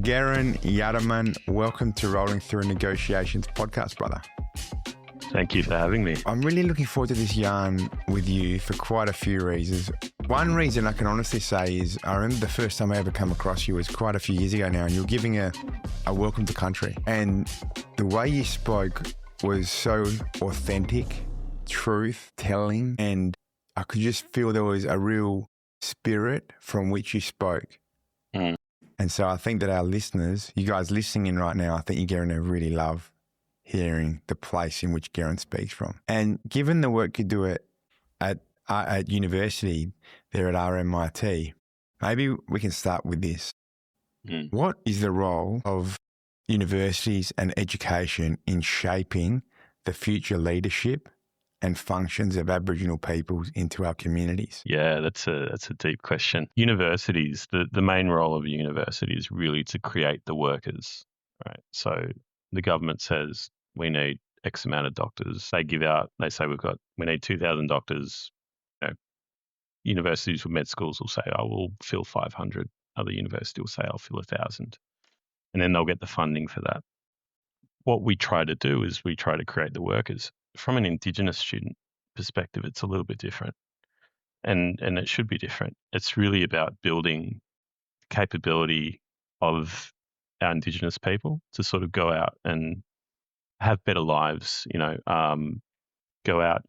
Gheran Yarraman, welcome to Rolling Through Negotiations podcast, brother. Thank you for having me. I'm really looking forward to this yarn with you for quite a few reasons. One reason I can honestly say is I remember the first time I ever come across you was quite a few years ago now, and you were giving a welcome to country. And the way you spoke was so authentic, truth-telling, and I could just feel there was a real spirit from which you spoke. Mm. And so I think that our listeners, you guys listening in right now, I think you're going to really love hearing the place in which Gheran speaks from. And given the work you do at university there at RMIT, maybe we can start with this. Mm. What is the role of universities and education in shaping the future leadership and functions of Aboriginal peoples into our communities? Yeah, that's a deep question. Universities, the main role of a university is really to create the workers, right? So the government says we need X amount of doctors. They say we need 2,000 doctors. Universities with med schools will say, oh, we'll fill 500. Other university will say, I'll fill 1,000. And then they'll get the funding for that. What we try to do is we try to create the workers. From an Indigenous student perspective, it's a little bit different. And it should be different. It's really about building capability of our Indigenous people to sort of go out and have better lives, go out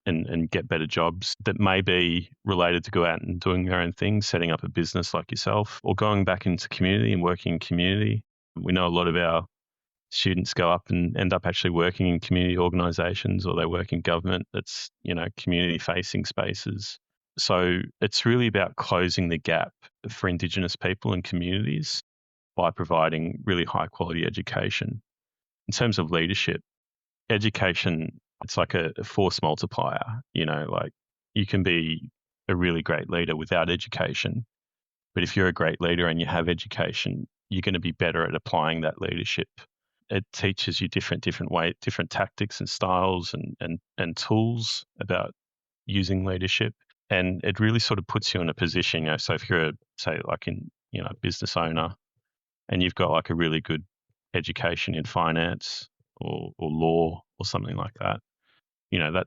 and get better jobs that may be related to go out and doing their own things, setting up a business like yourself, or going back into community and working in community. We know a lot of our students go up and end up actually working in community organisations, or they work in government that's, community-facing spaces. So it's really about closing the gap for Indigenous people and communities by providing really high-quality education. In terms of leadership, education, it's like a force multiplier. Like you can be a really great leader without education, but if you're a great leader and you have education, you're going to be better at applying that leadership. It teaches you different tactics and styles and tools about using leadership. And it really sort of puts you in a position, so if you're a business owner and you've got like a really good education in finance or law or something like that,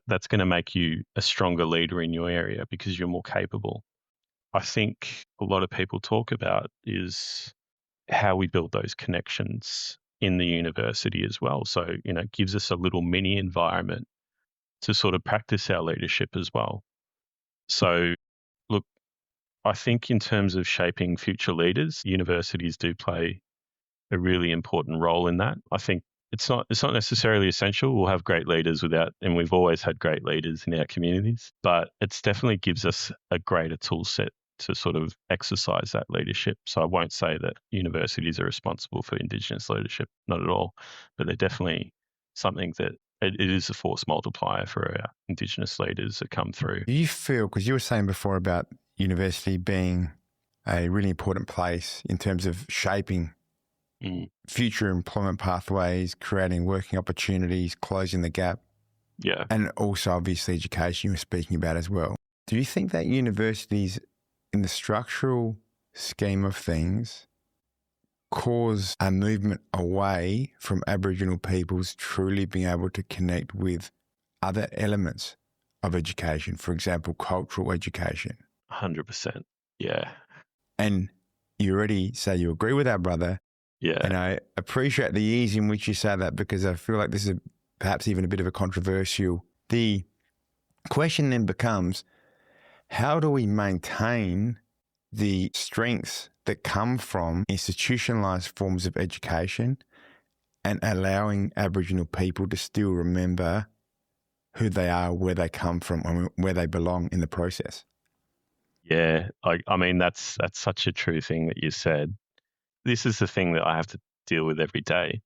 that's going to make you a stronger leader in your area because you're more capable. I think a lot of people talk about is how we build those connections in the university as well. So, it gives us a little mini environment to sort of practice our leadership as well. So, look, I think in terms of shaping future leaders, universities do play a really important role in that. I think it's not necessarily essential. We'll have great leaders and we've always had great leaders in our communities, but it definitely gives us a greater tool set to sort of exercise that leadership. So I won't say that universities are responsible for Indigenous leadership, not at all, but they're definitely something that it is a force multiplier for our Indigenous leaders that come through. Do you feel, because you were saying before about university being a really important place in terms of shaping future employment pathways, creating working opportunities, closing the gap. Yeah. And also obviously education you were speaking about as well. Do you think that universities in the structural scheme of things cause a movement away from Aboriginal peoples truly being able to connect with other elements of education, for example, cultural education? 100%. Yeah. And you already say you agree with our brother. Yeah. And I appreciate the ease in which you say that, because I feel like this is perhaps even a bit of a controversial. The question then becomes, how do we maintain the strengths that come from institutionalised forms of education and allowing Aboriginal people to still remember who they are, where they come from, and where they belong in the process? Yeah. I mean, that's such a true thing that you said. This is the thing that I have to deal with every day.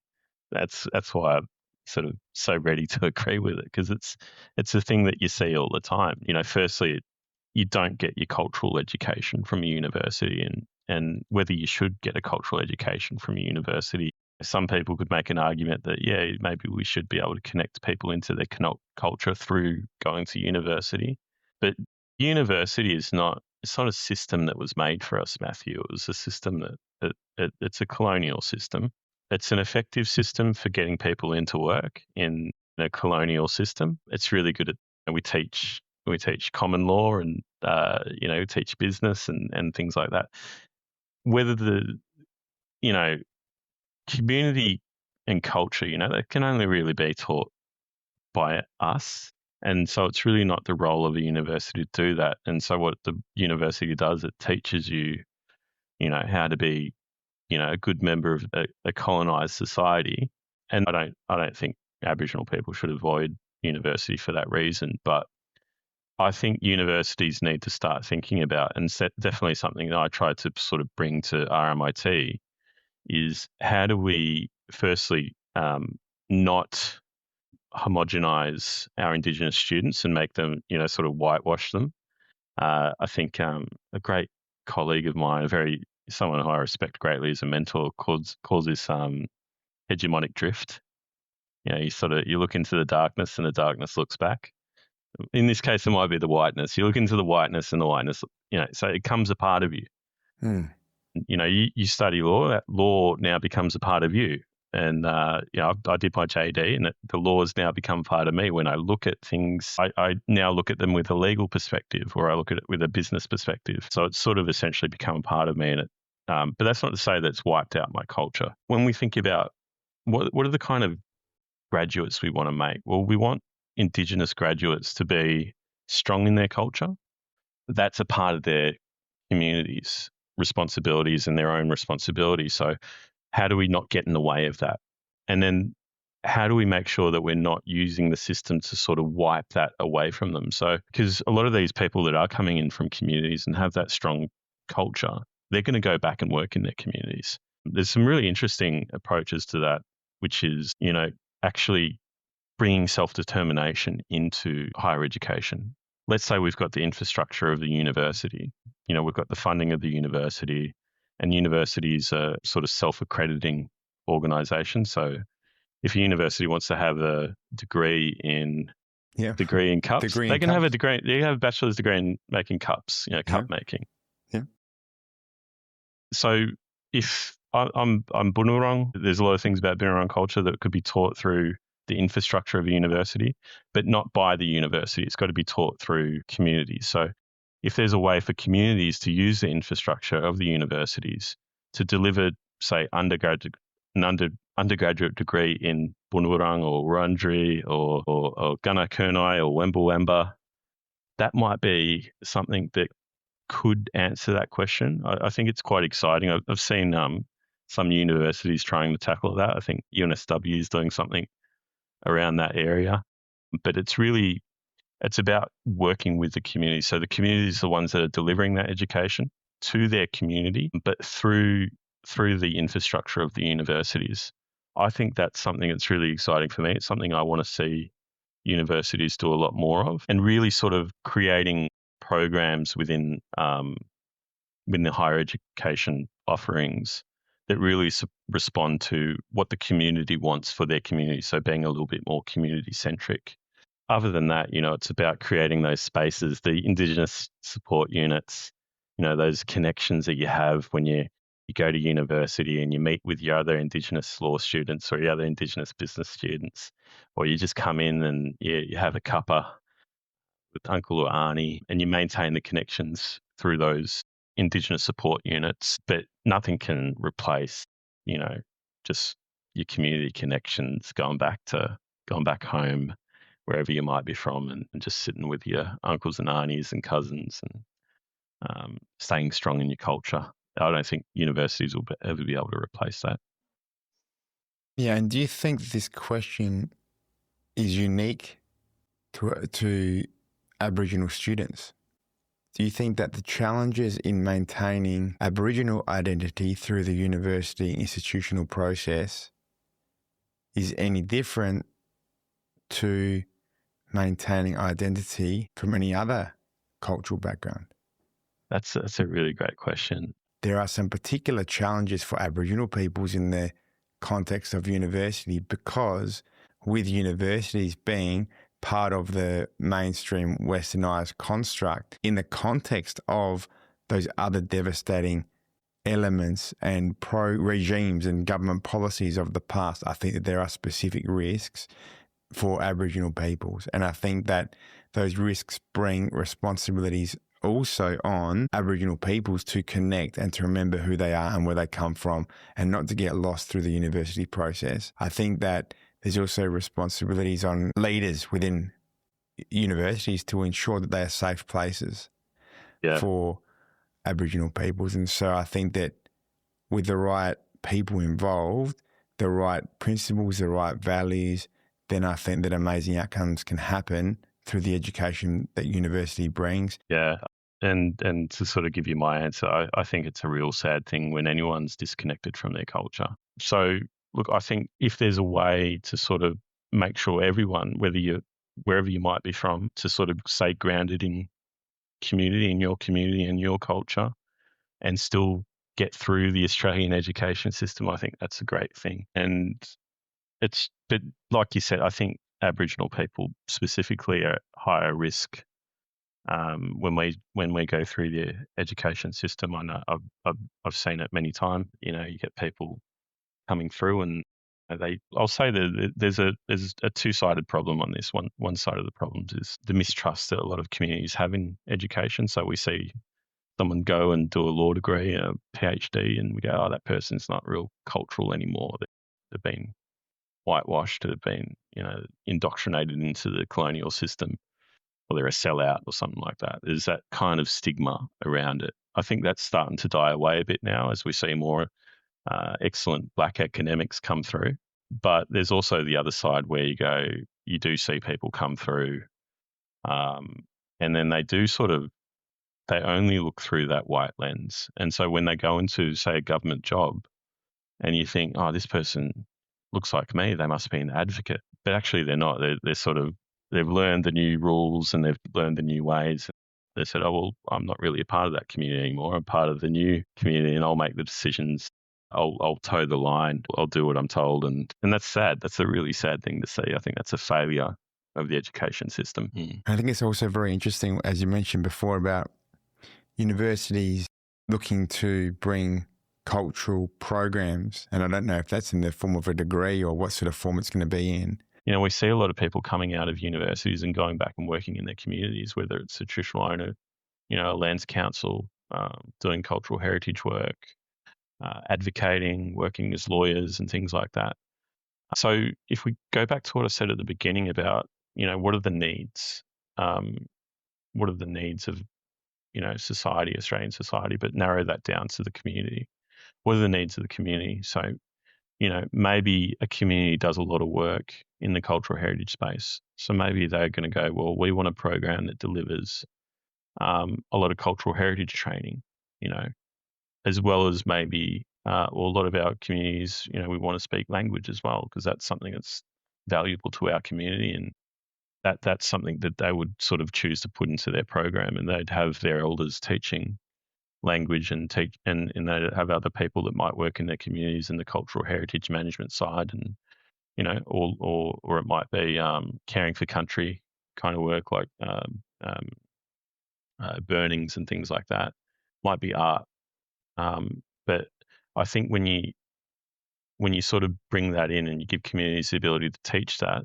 That's why I'm sort of so ready to agree with it, because it's a thing that you see all the time. Firstly, you don't get your cultural education from a university, and whether you should get a cultural education from a university, some people could make an argument that, yeah, maybe we should be able to connect people into their culture through going to university. But university it's not a system that was made for us, Matthew. It was a system that it's a colonial system. It's an effective system for getting people into work in a colonial system. It's really good at, we teach common law and, teach business and things like that. Whether the, community and culture, that can only really be taught by us. And so it's really not the role of a university to do that. And so what the university does, it teaches you, how to be, a good member of a colonized society. And I don't think Aboriginal people should avoid university for that reason. But I think universities need to start thinking about, and definitely something that I try to sort of bring to RMIT, is how do we firstly not homogenize our Indigenous students and make them, sort of whitewash them. I think a great colleague of mine, someone who I respect greatly as a mentor, calls this hegemonic drift. You look into the darkness and the darkness looks back. In this case, it might be the whiteness. You look into the whiteness and the whiteness, so it becomes a part of you. You study law, that law now becomes a part of you. And, I did my JD, and the law has now become part of me. When I look at things, I now look at them with a legal perspective, or I look at it with a business perspective. So it's sort of essentially become a part of me. But that's not to say that it's wiped out my culture. When we think about what are the kind of graduates we want to make? Well, we want Indigenous graduates to be strong in their culture. That's a part of their communities' responsibilities and their own responsibilities. So how do we not get in the way of that? And then how do we make sure that we're not using the system to sort of wipe that away from them? So, because a lot of these people that are coming in from communities and have that strong culture, they're going to go back and work in their communities. There's some really interesting approaches to that, which is, actually bringing self-determination into higher education. Let's say we've got the infrastructure of the university, we've got the funding of the university, and universities are sort of self-accrediting organisations. So if a university wants to have a degree in cups, they can have a degree. They have a bachelor's degree in making cups, cup making. Yeah. So if I'm Boonwurrung, there's a lot of things about Boonwurrung culture that could be taught through the infrastructure of a university, but not by the university. It's got to be taught through communities. So if there's a way for communities to use the infrastructure of the universities to deliver, say, an undergraduate degree in Boonwurrung or Wurundjeri or Gunnar Kurnai or Wemba Wemba, that might be something that could answer that question. I think it's quite exciting. I've seen some universities trying to tackle that. I think UNSW is doing something around that area, but it's about working with the community. So the community is the ones that are delivering that education to their community, but through the infrastructure of the universities. I think that's something that's really exciting for me. It's something I want to see universities do a lot more of, and really sort of creating programs within the higher education offerings that really respond to what the community wants for their community. So being a little bit more community centric. Other than that, it's about creating those spaces, the Indigenous support units, those connections that you have when you go to university and you meet with your other Indigenous law students or your other Indigenous business students, or you just come in and you have a cuppa with Uncle or Auntie, and you maintain the connections through those Indigenous support units. But nothing can replace, just your community connections, going back home, wherever you might be from, and just sitting with your uncles and aunties and cousins and staying strong in your culture. I don't think universities will ever be able to replace that. Yeah, and do you think this question is unique to Aboriginal students? Do you think that the challenges in maintaining Aboriginal identity through the university institutional process is any different to maintaining identity from any other cultural background? That's a really great question. There are some particular challenges for Aboriginal peoples in the context of university, because with universities being part of the mainstream westernised construct, in the context of those other devastating elements and regimes and government policies of the past, I think that there are specific risks for Aboriginal peoples. And I think that those risks bring responsibilities also on Aboriginal peoples to connect and to remember who they are and where they come from and not to get lost through the university process. I think that there's also responsibilities on leaders within universities to ensure that they are safe places for Aboriginal peoples. And so I think that with the right people involved, the right principles, the right values, then I think that amazing outcomes can happen through the education that university brings. Yeah. And to sort of give you my answer, I think it's a real sad thing when anyone's disconnected from their culture. So look, I think if there's a way to sort of make sure everyone, wherever you might be from, to sort of stay grounded in community, in your culture, and still get through the Australian education system, I think that's a great thing. And but like you said, I think Aboriginal people specifically are at higher risk when we go through the education system. I know I've seen it many times. You know, you get people coming through, and I'll say that there's a two-sided problem on this. One side of the problem is the mistrust that a lot of communities have in education. So we see someone go and do a law degree, a PhD, and we go, oh, that person's not real cultural anymore. They've been whitewashed, they've been, indoctrinated into the colonial system, or they're a sellout or something like that. There's that kind of stigma around it. I think that's starting to die away a bit now as we see more excellent Black academics come through. But there's also the other side where you do see people come through, and then they only look through that white lens. And so when they go into, say, a government job, and you think, oh, this person looks like me, they must be an advocate. But actually they're not. They've learned the new rules and they've learned the new ways. They said, oh, well, I'm not really a part of that community anymore. I'm part of the new community and I'll make the decisions. I'll toe the line. I'll do what I'm told. And that's sad. That's a really sad thing to see. I think that's a failure of the education system. I think it's also very interesting, as you mentioned before, about universities looking to bring cultural programs. And I don't know if that's in the form of a degree or what sort of form it's going to be in. We see a lot of people coming out of universities and going back and working in their communities, whether it's a traditional owner, a lands council, doing cultural heritage work, advocating, working as lawyers and things like that. So if we go back to what I said at the beginning about, what are the needs? What are the needs of, society, Australian society, but narrow that down to the community. What are the needs of the community? So, maybe a community does a lot of work in the cultural heritage space. So maybe they're going to go, well, we want a program that delivers a lot of cultural heritage training, as well as maybe, a lot of our communities, we want to speak language as well, because that's something that's valuable to our community. And that's something that they would sort of choose to put into their program, and they'd have their elders teaching language and they'd have other people that might work in their communities in the cultural heritage management side, and or it might be caring for country kind of work, like burnings and things like that. Might be art, but I think when you sort of bring that in and you give communities the ability to teach that,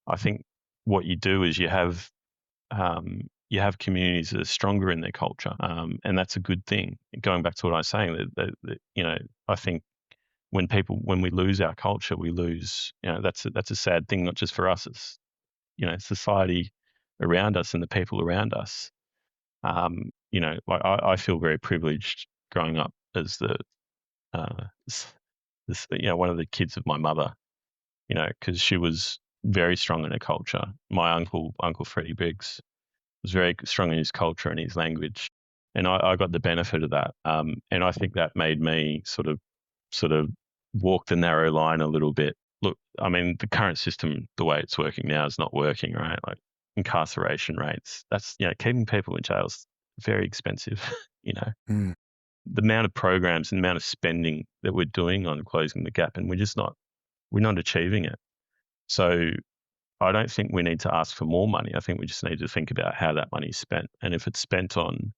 I think what you do is you have communities that are stronger in their culture, and that's a good thing. Going back to what I was saying, that I think when we lose our culture, we lose. That's a sad thing, not just for us. It's society around us and the people around us. Like I feel very privileged growing up as one of the kids of my mother. Because she was very strong in her culture. My Uncle Freddie Briggs was very strong in his culture and his language, and I got the benefit of that. And I think that made me sort of walk the narrow line a little bit. Look, I mean, the current system, the way it's working now, is not working, right? Like incarceration rates, that's keeping people in jail is very expensive. The amount of programs and the amount of spending that we're doing on closing the gap, and we're not achieving it. So I don't think we need to ask for more money. I think we just need to think about how that money is spent. And if it's spent on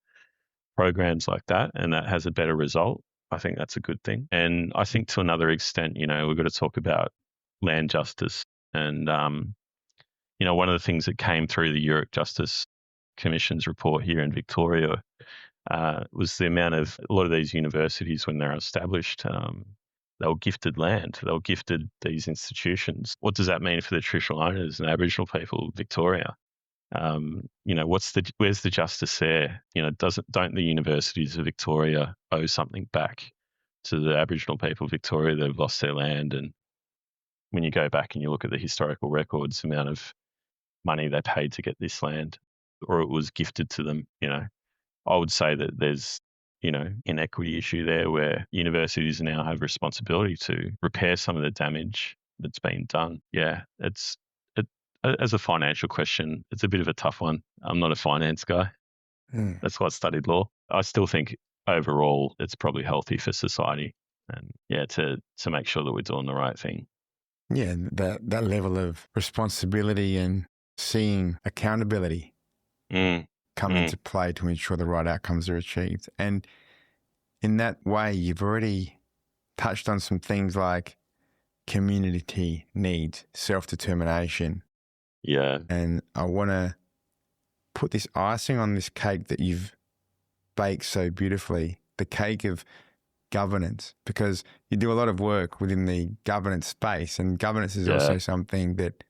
programs like that and that has a better result, I think that's a good thing. And I think to another extent, we've got to talk about land justice. And, one of the things that came through the Europe Justice Commission's report here in Victoria was the amount of a lot of these universities when they're established, they were gifted land. They were gifted these institutions. What does that mean for the traditional owners and Aboriginal people of Victoria? Where's the justice there? Don't the universities of Victoria owe something back to the Aboriginal people of Victoria that have lost their land? And when you go back and you look at the historical records, the amount of money they paid to get this land, or it was gifted to them, I would say that there's, inequity issue there where universities now have responsibility to repair some of the damage that's been done. Yeah, as a financial question, it's a bit of a tough one. I'm not a finance guy. That's why I studied law. I still think overall it's probably healthy for society, and to make sure that we're doing the right thing. Yeah, that level of responsibility and seeing accountability come into play to ensure the right outcomes are achieved. And in that way, you've already touched on some things like community needs, self-determination. Yeah. And I want to put this icing on this cake that you've baked so beautifully, the cake of governance, because you do a lot of work within the governance space, and governance is also something that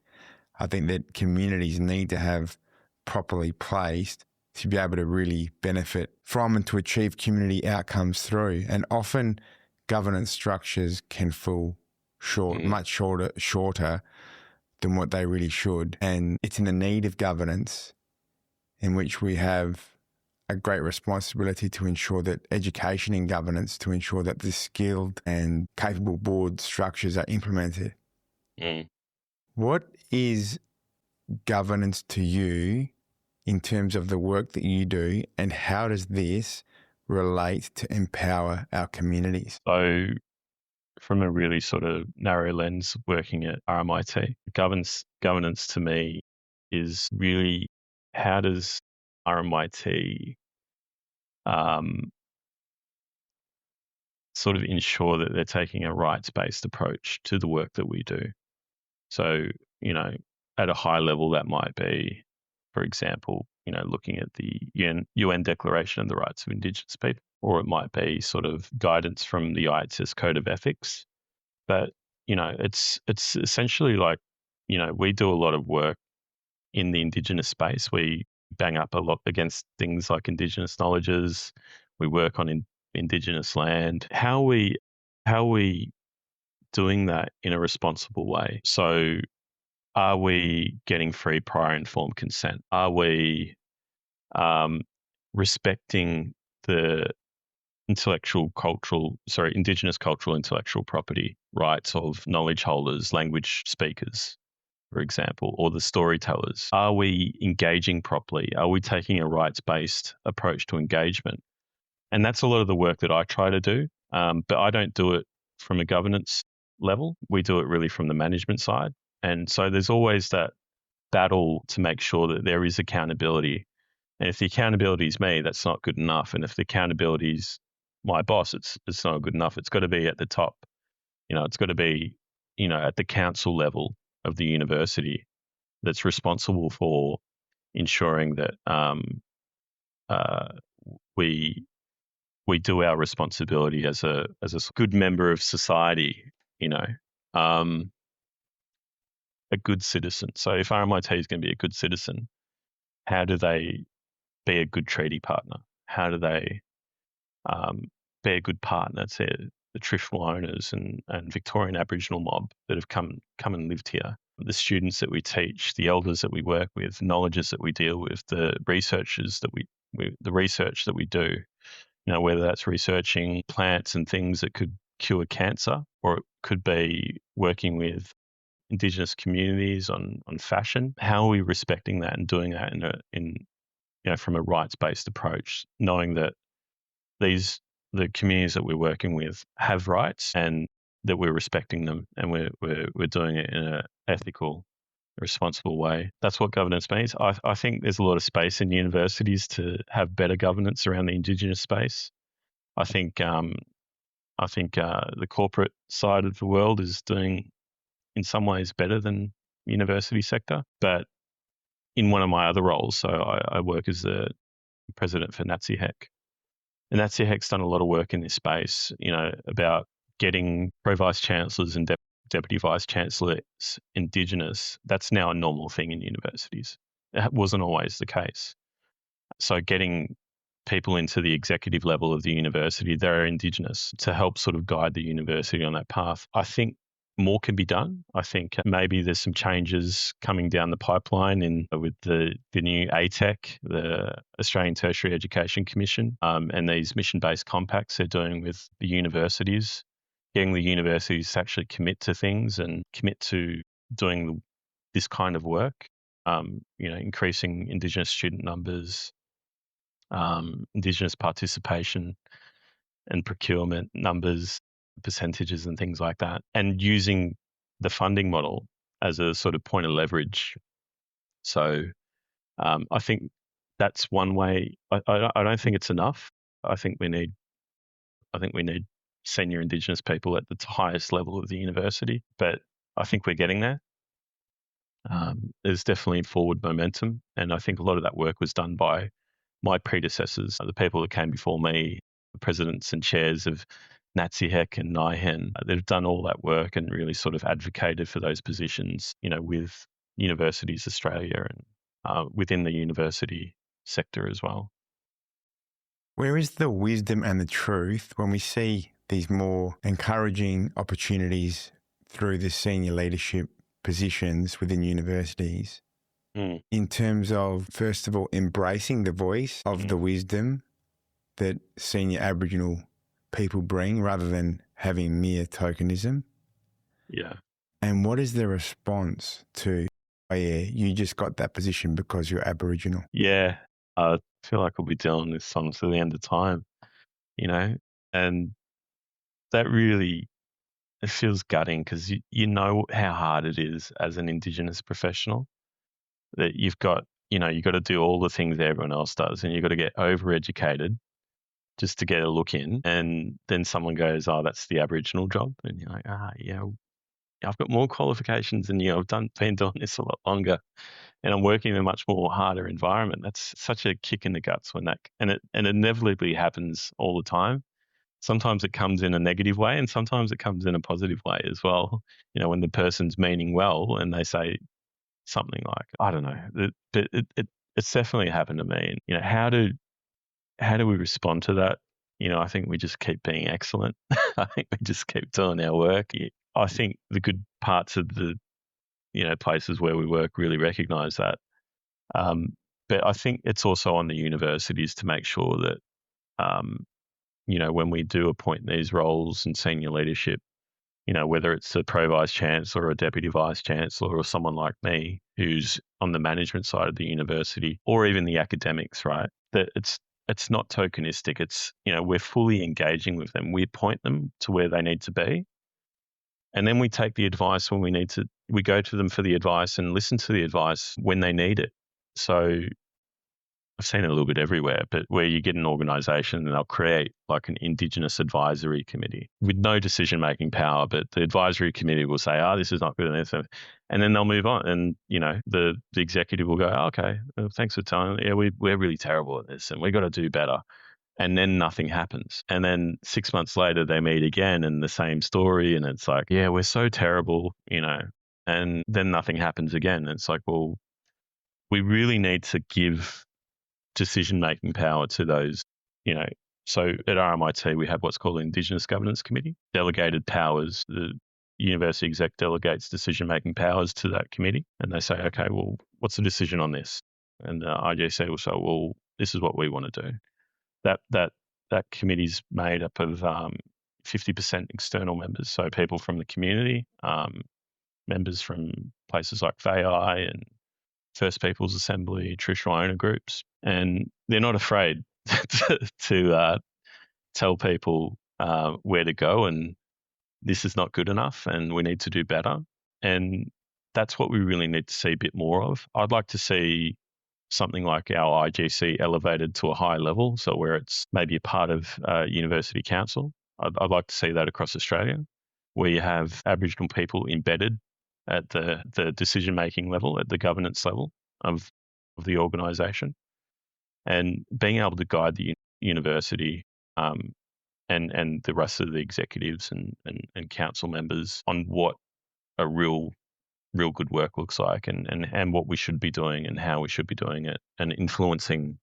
I think that communities need to have properly placed to be able to really benefit from and to achieve community outcomes through. And often governance structures can fall short, much shorter than what they really should. And it's in the need of governance in which we have a great responsibility to ensure that education in governance, to ensure that the skilled and capable board structures are implemented. What is governance to you in terms of the work that you do, and how does this relate to empower our communities? So from a really sort of narrow lens working at RMIT, governance to me is really how does RMIT sort of ensure that they're taking a rights-based approach to the work that we do. So, at a high level, that might be, for example, looking at the UN Declaration of the Rights of Indigenous People, or it might be sort of guidance from the IHS Code of Ethics. But, it's essentially like, we do a lot of work in the Indigenous space. We bang up a lot against things like Indigenous knowledges. We work on Indigenous land. How are we doing that in a responsible way? So are we getting free prior informed consent? Are we respecting the Indigenous cultural intellectual property rights of knowledge holders, language speakers, for example, or the storytellers? Are we engaging properly? Are we taking a rights-based approach to engagement? And that's a lot of the work that I try to do, but I don't do it from a governance level. We do it really from the management side. And so there's always that battle to make sure that there is accountability. And if the accountability is me, that's not good enough. And if the accountability is my boss, it's not good enough. It's got to be at the top. It's got to be, at the council level of the university that's responsible for ensuring that we do our responsibility as a good member of society, a good citizen. So if RMIT is going to be a good citizen, how do they be a good treaty partner? How do they be a good partner to the traditional owners and Victorian Aboriginal mob that have come and lived here? The students that we teach, the elders that we work with, knowledges that we deal with, the researchers that the research that we do, whether that's researching plants and things that could cure cancer, or it could be working with Indigenous communities on fashion. How are we respecting that and doing that from a rights-based approach, knowing that the communities that we're working with have rights and that we're respecting them and we're doing it in an ethical, responsible way. That's what governance means. I think there's a lot of space in universities to have better governance around the Indigenous space. I think I think the corporate side of the world is doing in some ways better than university sector. But in one of my other roles, so I work as the president for NATSIHEC. And NATSIHEC's done a lot of work in this space, about getting pro-vice chancellors and deputy vice chancellors Indigenous. That's now a normal thing in universities. It wasn't always the case. So getting people into the executive level of the university that are Indigenous to help sort of guide the university on that path. I think more can be done. I think maybe there's some changes coming down the pipeline with the new ATEC, the Australian Tertiary Education Commission, and these mission-based compacts they're doing with the universities, getting the universities to actually commit to things and commit to doing this kind of work, increasing Indigenous student numbers, Indigenous participation and procurement numbers, percentages and things like that, and using the funding model as a sort of point of leverage. So I think that's one way. I don't think it's enough. I think we need senior Indigenous people at the highest level of the university, but I think we're getting there. There's definitely forward momentum, and I think a lot of that work was done by my predecessors, the people that came before me, the presidents and chairs of NATSIHEC and NIHEN. They've done all that work and really sort of advocated for those positions, with Universities Australia and within the university sector as well. Where is the wisdom and the truth when we see these more encouraging opportunities through the senior leadership positions within universities? In terms of, first of all, embracing the voice of the wisdom that senior Aboriginal people bring rather than having mere tokenism? Yeah. And what is the response to, oh yeah, you just got that position because you're Aboriginal? Yeah. I feel like I'll be doing this song to the end of time, and that really, it feels gutting because you know how hard it is as an Indigenous professional. That you've got to do all the things that everyone else does, and you've got to get overeducated just to get a look in. And then someone goes, oh, that's the Aboriginal job. And you're like, yeah, I've got more qualifications than you. I've been doing this a lot longer, and I'm working in a much more harder environment. That's such a kick in the guts and it inevitably happens all the time. Sometimes it comes in a negative way, and sometimes it comes in a positive way as well. When the person's meaning well and they say something like, I don't know, but it's definitely happened to me. And how do we respond to that? I think we just keep being excellent. I think we just keep doing our work. I think the good parts of the places where we work really recognise that. But I think it's also on the universities to make sure that when we do appoint these roles in senior leadership, whether it's a pro-vice chancellor or a deputy vice chancellor or someone like me who's on the management side of the university or even the academics, right, that it's not tokenistic. It's, we're fully engaging with them. We point them to where they need to be. And then we take the advice when we need to. We go to them for the advice and listen to the advice when they need it. So I've seen it a little bit everywhere, but where you get an organisation and they'll create like an Indigenous advisory committee with no decision-making power, but the advisory committee will say, this is not good, and then they'll move on. And, the executive will go, okay, well, thanks for telling me. Yeah, we're really terrible at this and we've got to do better. And then nothing happens. And then 6 months later, they meet again and the same story. And it's like, yeah, we're so terrible, and then nothing happens again. And it's like, well, we really need to give decision-making power to those, So at RMIT, we have what's called an Indigenous Governance Committee, delegated powers. The university exec delegates decision-making powers to that committee. And they say, okay, well, what's the decision on this? And the IGC will say, well, this is what we want to do. That committee's made up of 50% external members, so people from the community, members from places like VAI and First Peoples Assembly, traditional owner groups, and they're not afraid to tell people where to go and this is not good enough and we need to do better. And that's what we really need to see a bit more of. I'd like to see something like our IGC elevated to a higher level, so where it's maybe a part of university council, I'd like to see that across Australia, where you have Aboriginal people embedded at the decision-making level, at the governance level of the organisation, and being able to guide the university and the rest of the executives and council members on what a real good work looks like and what we should be doing and how we should be doing it, and influencing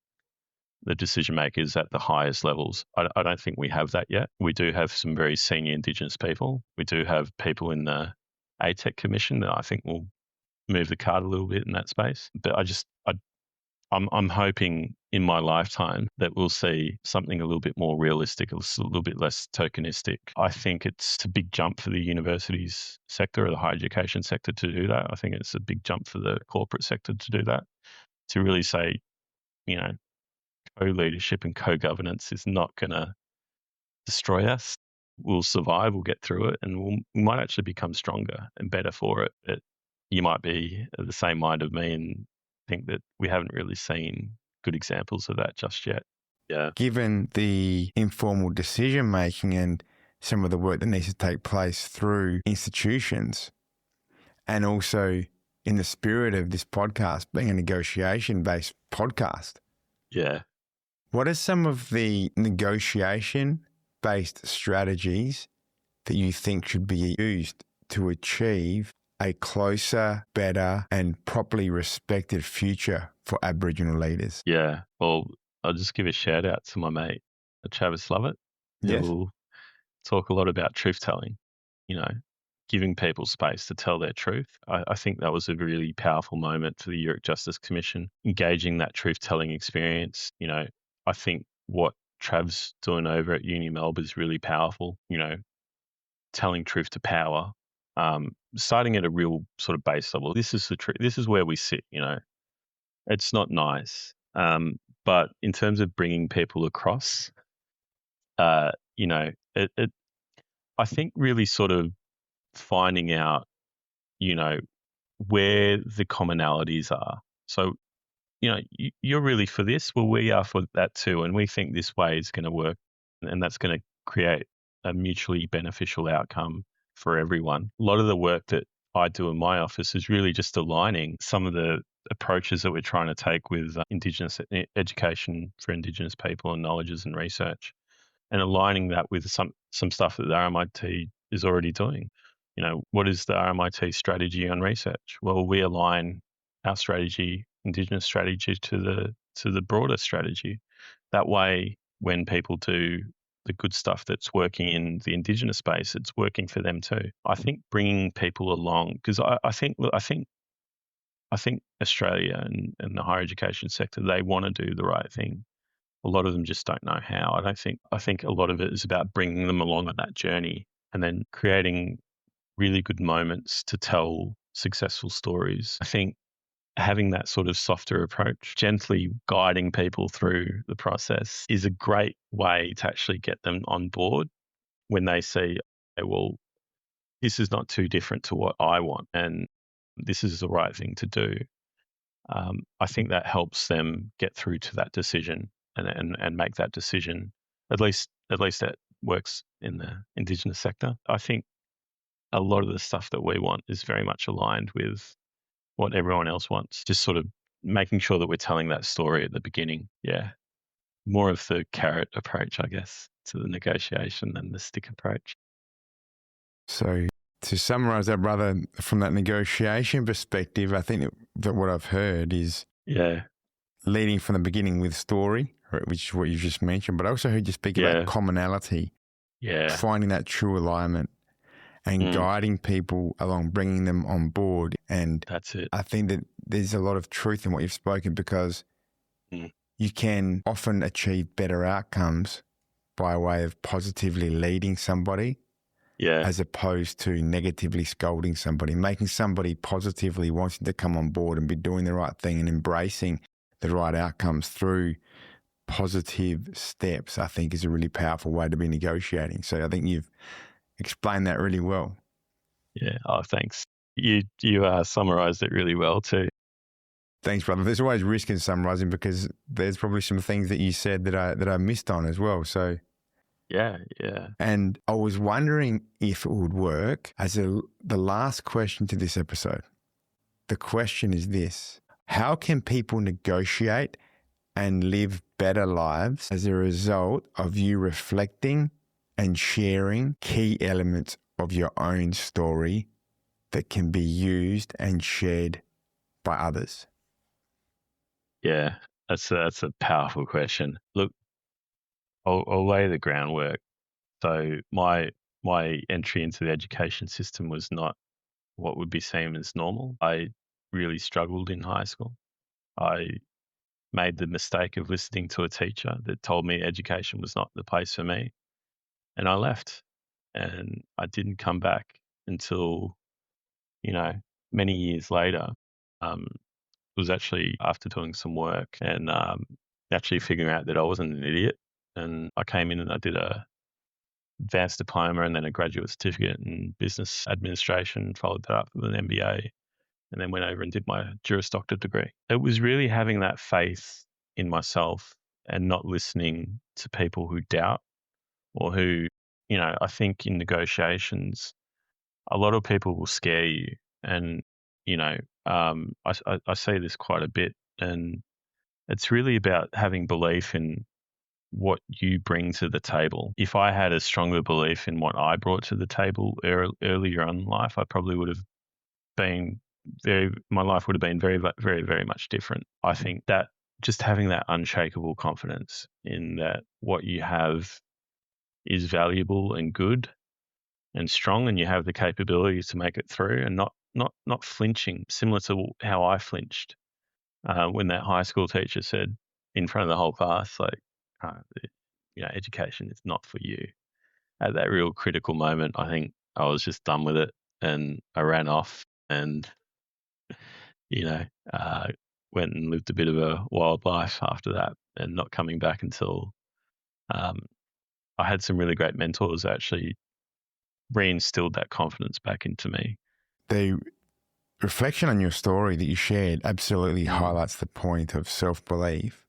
the decision makers at the highest levels. I don't think we have that yet. We do have some very senior Indigenous people. We do have people in the ATEC Commission that I think will move the card a little bit in that space. But I'm hoping in my lifetime that we'll see something a little bit more realistic, a little bit less tokenistic. I think it's a big jump for the universities sector or the higher education sector to do that. I think it's a big jump for the corporate sector to do that, to really say, co-leadership and co-governance is not going to destroy us. We'll survive, we'll get through it, and we might actually become stronger and better for it. But you might be of the same mind of me and think that we haven't really seen good examples of that just yet. Yeah. Given the informal decision making and some of the work that needs to take place through institutions, and also in the spirit of this podcast being a negotiation-based podcast. Yeah. What are some of the negotiation-based strategies that you think should be used to achieve a closer, better, and properly respected future for Aboriginal leaders? Yeah. Well, I'll just give a shout out to my mate, Travis Lovett. Yes. Who will talk a lot about truth telling, giving people space to tell their truth. I think that was a really powerful moment for the Youth Justice Commission, engaging that truth telling experience. I think what Trav's doing over at Uni Melbourne is really powerful, telling truth to power, starting at a real sort of base level. This is the truth. This is where we sit, It's not nice. But in terms of bringing people across, I think really sort of finding out, where the commonalities are. So, you're really for this. Well, we are for that too. And we think this way is going to work, and that's going to create a mutually beneficial outcome for everyone. A lot of the work that I do in my office is really just aligning some of the approaches that we're trying to take with Indigenous education for Indigenous people and knowledges and research, and aligning that with some stuff that the RMIT is already doing. What is the RMIT strategy on research? Well, we align our strategy, Indigenous strategy, to the broader strategy. That way, when people do the good stuff that's working in the Indigenous space, it's working for them too. I think bringing people along, because I think Australia and the higher education sector, they want to do the right thing. A lot of them just don't know how. I think a lot of it is about bringing them along on that journey and then creating really good moments to tell successful stories. I think having that sort of softer approach, gently guiding people through the process, is a great way to actually get them on board when they see, well, this is not too different to what I want and this is the right thing to do. I think that helps them get through to that decision and make that decision. At least that works in the Indigenous sector. I think a lot of the stuff that we want is very much aligned with what everyone else wants. Just sort of making sure that we're telling that story at the beginning. Yeah. More of the carrot approach, I guess, to the negotiation than the stick approach. So to summarize that, brother, from that negotiation perspective, I think that what I've heard is leading from the beginning with story, which is what you just mentioned, but I also heard you speak about commonality, finding that true alignment and guiding people along, bringing them on board. And that's it. I think that there's a lot of truth in what you've spoken, because you can often achieve better outcomes by way of positively leading somebody as opposed to negatively scolding somebody. Making somebody positively wanting to come on board and be doing the right thing and embracing the right outcomes through positive steps, I think, is a really powerful way to be negotiating. So I think you've explained that really well. Yeah. Oh, thanks. You summarised it really well too. Thanks, brother. There's always risk in summarising because there's probably some things that you said that I missed on as well. So Yeah, yeah. And I was wondering if it would work as the last question to this episode. The question is this: how can people negotiate and live better lives as a result of you reflecting and sharing key elements of your own story that can be used and shared by others? Yeah, that's a powerful question. Look, I'll lay the groundwork. So my entry into the education system was not what would be seen as normal. I really struggled in high school. I made the mistake of listening to a teacher that told me education was not the place for me, and I left. And I didn't come back until, many years later. It was actually after doing some work and actually figuring out that I wasn't an idiot. And I came in and I did a advanced diploma and then a graduate certificate in business administration, followed that up with an MBA, and then went over and did my Juris Doctor degree. It was really having that faith in myself and not listening to people who doubt or who, I think in negotiations, a lot of people will scare you. And, I see this quite a bit. And it's really about having belief in what you bring to the table. If I had a stronger belief in what I brought to the table earlier on in life, I probably would have been my life would have been very, very, very much different. I think that just having that unshakable confidence in that what you have is valuable and good and strong, and you have the capabilities to make it through, and not flinching, similar to how I flinched when that high school teacher said in front of the whole class, like, education is not for you. At that real critical moment, I think I was just done with it, and I ran off and, went and lived a bit of a wild life after that, and not coming back until I had some really great mentors that actually reinstilled that confidence back into me. The reflection on your story that you shared absolutely highlights the point of self-belief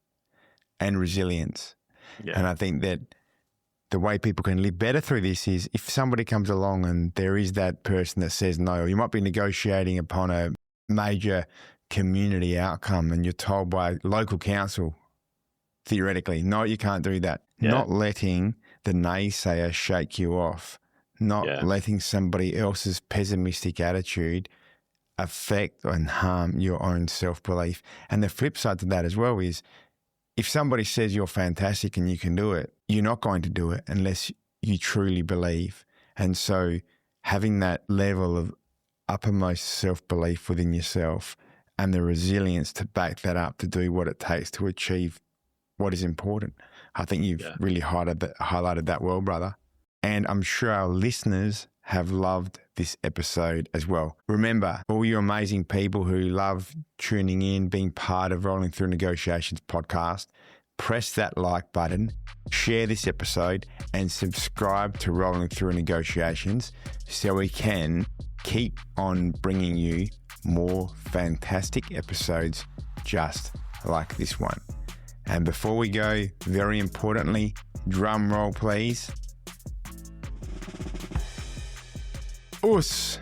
and resilience. Yeah. And I think that the way people can live better through this is if somebody comes along and there is that person that says no, you might be negotiating upon a major community outcome and you're told by local council, theoretically, no, you can't do that. Yeah. Not letting the naysayer shake you off, not letting somebody else's pessimistic attitude affect and harm your own self-belief. And the flip side to that as well is if somebody says you're fantastic and you can do it, you're not going to do it unless you truly believe. And so having that level of uppermost self-belief within yourself and the resilience to back that up to do what it takes to achieve what is important. I think you've really highlighted that well, brother. And I'm sure our listeners have loved this episode as well. Remember, all you amazing people who love tuning in, being part of Rolling Through Negotiations podcast, press that like button, share this episode, and subscribe to Rolling Through Negotiations so we can keep on bringing you more fantastic episodes just like this one. And before we go, very importantly, drum roll please. Us.